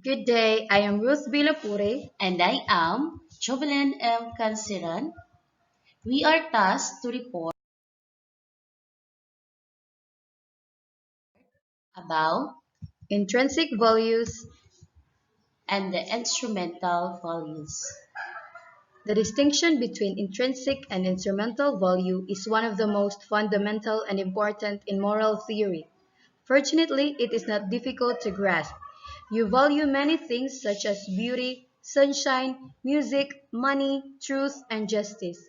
Good day, I am Ruth Bilapure. And I am Jovelyn M. Canceran. We are tasked to report about Intrinsic values. and the instrumental values. The distinction between intrinsic and instrumental value is one of the most fundamental and important in moral theory. Fortunately, it is not difficult to grasp. You value many things such as beauty, sunshine, music, money, truth, and justice.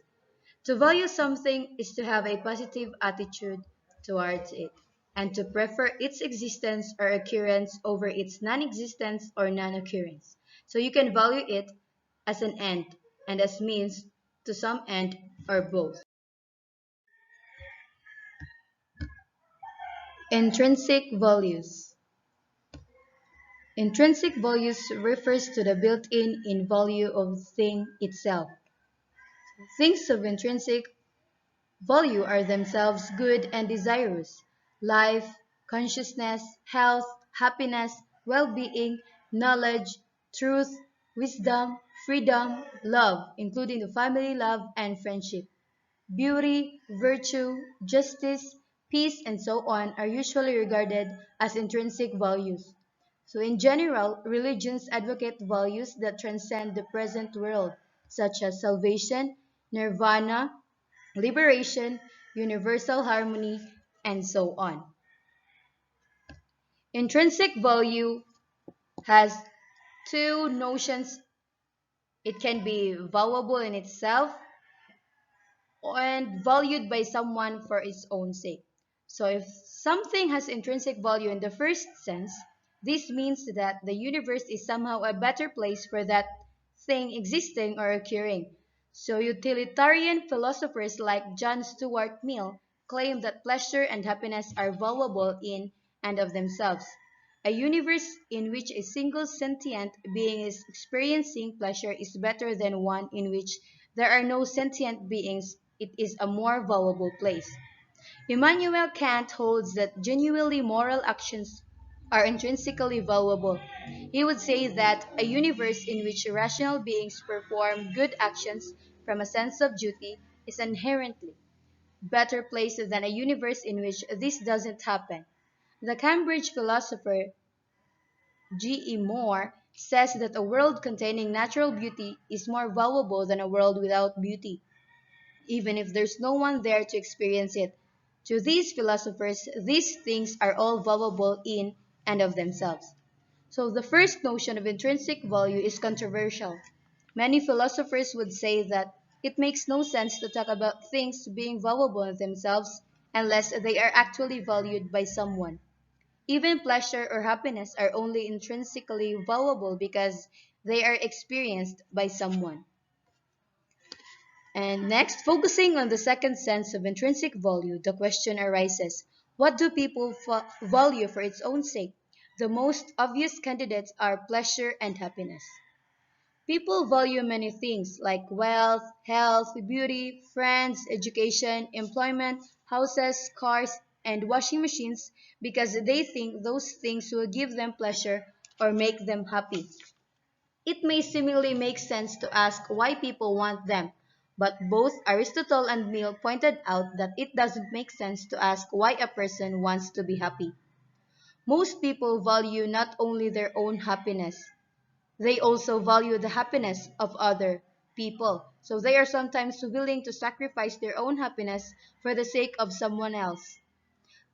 To value something is to have a positive attitude towards it, and to prefer its existence or occurrence over its non-existence or non-occurrence. So you can value it as an end and as means to some end or both. Intrinsic values. Intrinsic values refers to the built-in in value of thing itself. Things of intrinsic value are themselves good and desirous. Life, consciousness, health, happiness, well-being, knowledge, truth, wisdom, freedom, love, including the family love and friendship, beauty, virtue, justice, peace, and so on are usually regarded as intrinsic values. So in general, religions advocate values that transcend the present world, such as salvation, nirvana, liberation, universal harmony, and so on. Intrinsic value has two notions. It can be valuable in itself and valued by someone for its own sake. So if something has intrinsic value in the first sense, this means that the universe is somehow a better place for that thing existing or occurring. So utilitarian philosophers like John Stuart Mill claim that pleasure and happiness are valuable in and of themselves. A universe in which a single sentient being is experiencing pleasure is better than one in which there are no sentient beings. It is a more valuable place. Immanuel Kant holds that genuinely moral actions are intrinsically valuable. He would say that a universe in which rational beings perform good actions from a sense of duty is inherently better place than a universe in which this doesn't happen. The Cambridge philosopher G. E. Moore says that a world containing natural beauty is more valuable than a world without beauty, even if there's no one there to experience it. To these philosophers, these things are all valuable in and of themselves. So the first notion of intrinsic value is controversial. Many philosophers would say that it makes no sense to talk about things being valuable in themselves unless they are actually valued by someone. Even pleasure or happiness are only intrinsically valuable because they are experienced by someone. And next, focusing on the second sense of intrinsic value, the question arises, what do people value for its own sake? The most obvious candidates are pleasure and happiness. People value many things like wealth, health, beauty, friends, education, employment, houses, cars, and washing machines because they think those things will give them pleasure or make them happy. It may seemingly make sense to ask why people want them, but both Aristotle and Mill pointed out that it doesn't make sense to ask why a person wants to be happy. Most people value not only their own happiness, they also value the happiness of other people. So they are sometimes willing to sacrifice their own happiness for the sake of someone else.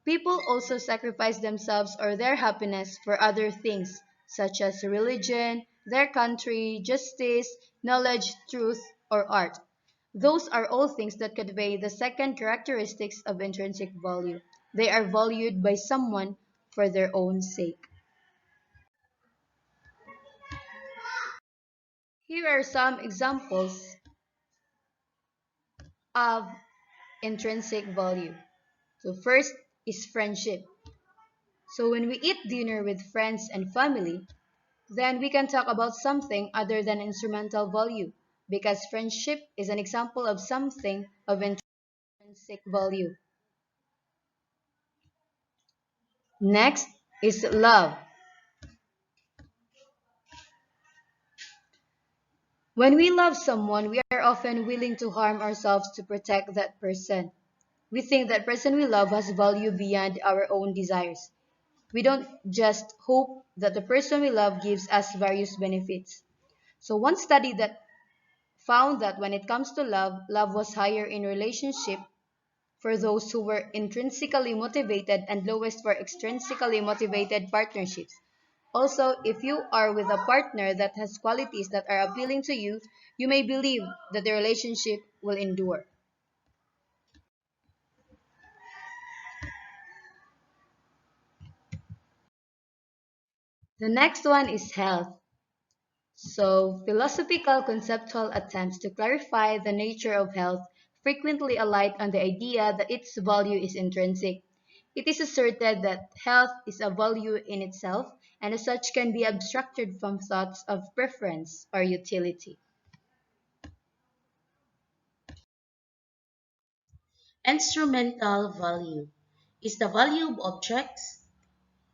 People also sacrifice themselves or their happiness for other things, such as religion, their country, justice, knowledge, truth, or art. Those are all things that convey the second characteristics of intrinsic value. They are valued by someone for their own sake. Here are some examples of intrinsic value. So first is friendship. So when we eat dinner with friends and family, then we can talk about something other than instrumental value because friendship is an example of something of intrinsic value. Next is love. When we love someone, we are often willing to harm ourselves to protect that person. We think that person we love has value beyond our own desires. We don't just hope that the person we love gives us various benefits. So one study that found that when it comes to love, love was higher in relationship for those who were intrinsically motivated and lowest for extrinsically motivated partnerships. Also, if you are with a partner that has qualities that are appealing to you, you may believe that the relationship will endure. The next one is health. So, philosophical conceptual attempts to clarify the nature of health frequently alight on the idea that its value is intrinsic. It is asserted that health is a value in itself and as such can be abstracted from thoughts of preference or utility. Instrumental value is the value of objects,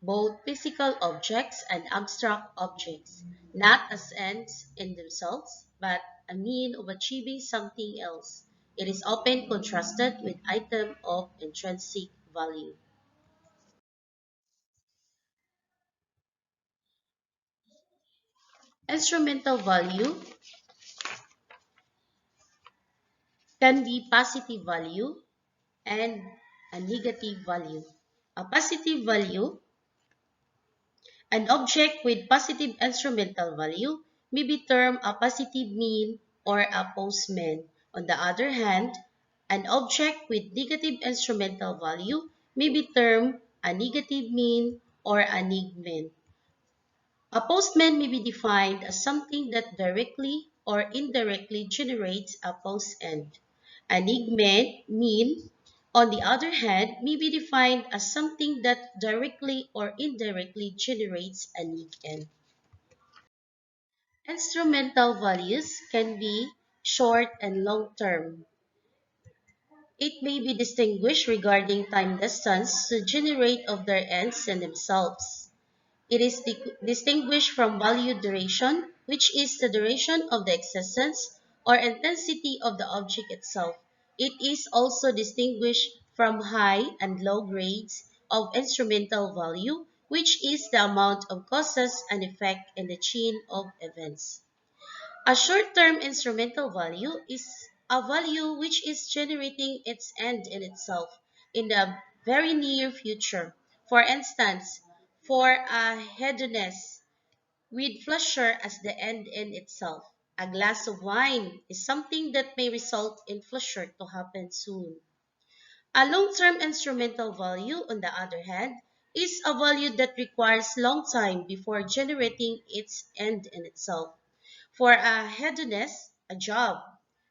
both physical objects and abstract objects, not as ends in themselves, but a mean of achieving something else. It is often contrasted with item of intrinsic value. Instrumental value can be positive value and a negative value. A positive value, an object with positive instrumental value, may be termed a positive mean or a postman. On the other hand, an object with negative instrumental value may be termed a negative mean or a negment. A postman may be defined as something that directly or indirectly generates a post end. An igment mean, on the other hand, may be defined as something that directly or indirectly generates an ig end. Instrumental values can be short and long term. It may be distinguished regarding time distance to generate of their ends and themselves. It is distinguished from value duration, which is the duration of the existence or intensity of the object itself. It is also distinguished from high and low grades of instrumental value, which is the amount of causes and effect in the chain of events. A short-term instrumental value is a value which is generating its end in itself in the very near future. For instance, for a hedonist with pleasure as the end in itself. A glass of wine is something that may result in pleasure to happen soon. A long-term instrumental value, on the other hand, is a value that requires long time before generating its end in itself. For a hedonist, a job,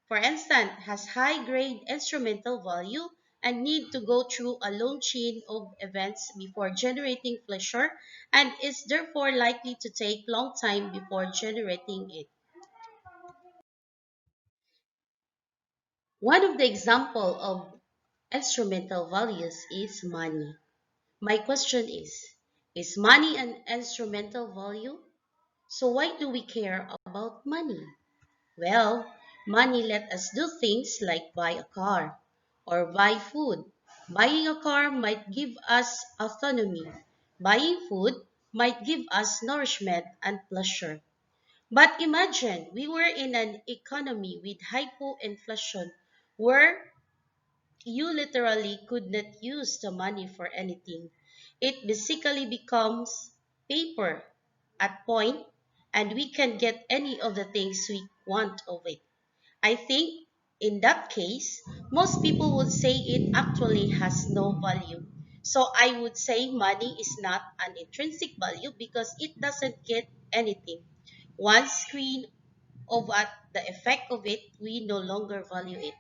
for instance, has high-grade instrumental value and need to go through a long chain of events before generating pleasure and is therefore likely to take long time before generating it. One of the example of instrumental values is money. My question is money an instrumental value? So why do we care about money? Well, money let us do things like buy a car or buy food. Buying a car might give us autonomy. Buying food might give us nourishment and pleasure. But imagine we were in an economy with hyperinflation where you literally could not use the money for anything. It basically becomes paper at point and we can get any of the things we want of it. I think in that case, most people would say it actually has no value. So I would say money is not an intrinsic value because it doesn't get anything. Once screen of at the effect of it, we no longer value it.